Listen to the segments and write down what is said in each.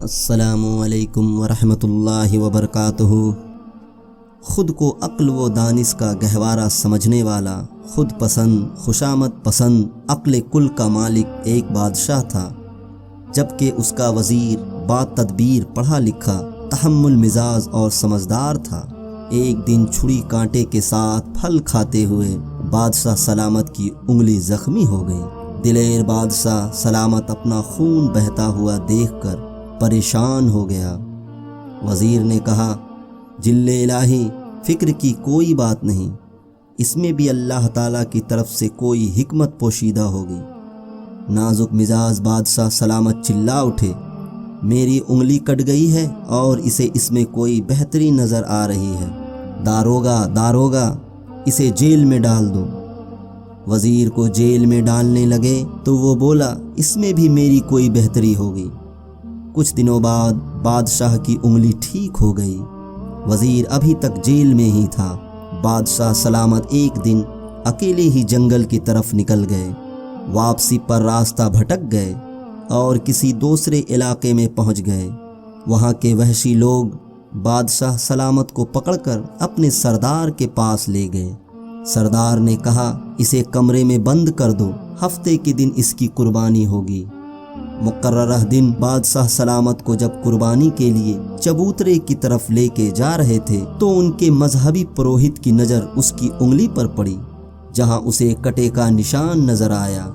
السلام علیکم ورحمۃ اللہ وبرکاتہ۔ خود کو عقل و دانش کا گہوارہ سمجھنے والا، خود پسند، خوشامد پسند، عقل کل کا مالک ایک بادشاہ تھا، جبکہ اس کا وزیر با تدبیر، پڑھا لکھا، تحمل مزاج اور سمجھدار تھا۔ ایک دن چھری کانٹے کے ساتھ پھل کھاتے ہوئے بادشاہ سلامت کی انگلی زخمی ہو گئی۔ دلیر بادشاہ سلامت اپنا خون بہتا ہوا دیکھ کر پریشان ہو گیا۔ وزیر نے کہا، جل الہی، فکر کی کوئی بات نہیں، اس میں بھی اللہ تعالیٰ کی طرف سے کوئی حکمت پوشیدہ ہوگی۔ نازک مزاج بادشاہ سلامت چلا اٹھے، میری انگلی کٹ گئی ہے اور اس میں کوئی بہتری نظر آ رہی ہے، داروغہ اسے جیل میں ڈال دو۔ وزیر کو جیل میں ڈالنے لگے تو وہ بولا، اس میں بھی میری کوئی بہتری ہوگی۔ کچھ دنوں بعد بادشاہ کی انگلی ٹھیک ہو گئی۔ وزیر ابھی تک جیل میں ہی تھا۔ بادشاہ سلامت ایک دن اکیلے ہی جنگل کی طرف نکل گئے۔ واپسی پر راستہ بھٹک گئے اور کسی دوسرے علاقے میں پہنچ گئے۔ وہاں کے وحشی لوگ بادشاہ سلامت کو پکڑ کر اپنے سردار کے پاس لے گئے۔ سردار نے کہا، اسے کمرے میں بند کر دو، ہفتے کے دن اس کی قربانی ہوگی۔ مقررہ دن بادشاہ سلامت کو جب قربانی کے لیے چبوترے کی طرف لے کے جا رہے تھے تو ان کے مذہبی پروہت کی نظر اس کی انگلی پر پڑی، جہاں اسے کٹے کا نشان نظر آیا۔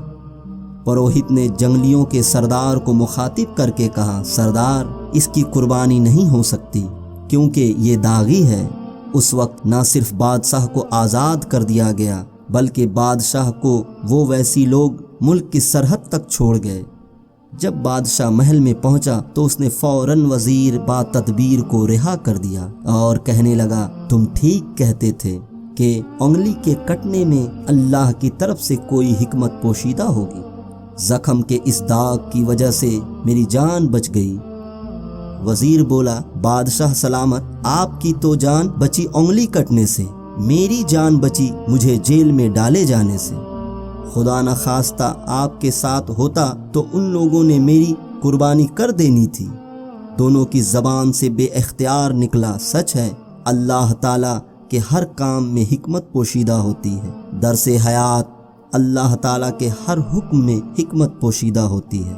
پروہت نے جنگلیوں کے سردار کو مخاطب کر کے کہا، سردار، اس کی قربانی نہیں ہو سکتی کیونکہ یہ داغی ہے۔ اس وقت نہ صرف بادشاہ کو آزاد کر دیا گیا بلکہ بادشاہ کو وہ ویسی لوگ ملک کی سرحد تک چھوڑ گئے۔ جب بادشاہ محل میں پہنچا تو اس نے فوراً وزیر با تدبیر کو رہا کر دیا اور کہنے لگا، تم ٹھیک کہتے تھے کہ انگلی کے کٹنے میں اللہ کی طرف سے کوئی حکمت پوشیدہ ہوگی۔ زخم کے اس داغ کی وجہ سے میری جان بچ گئی۔ وزیر بولا، بادشاہ سلامت، آپ کی تو جان بچی انگلی کٹنے سے، میری جان بچی مجھے جیل میں ڈالے جانے سے۔ خدا نہ خواستہ آپ کے ساتھ ہوتا تو ان لوگوں نے میری قربانی کر دینی تھی۔ دونوں کی زبان سے بے اختیار نکلا، سچ ہے، اللہ تعالیٰ کے ہر کام میں حکمت پوشیدہ ہوتی ہے۔ درس حیات، اللہ تعالیٰ کے ہر حکم میں حکمت پوشیدہ ہوتی ہے۔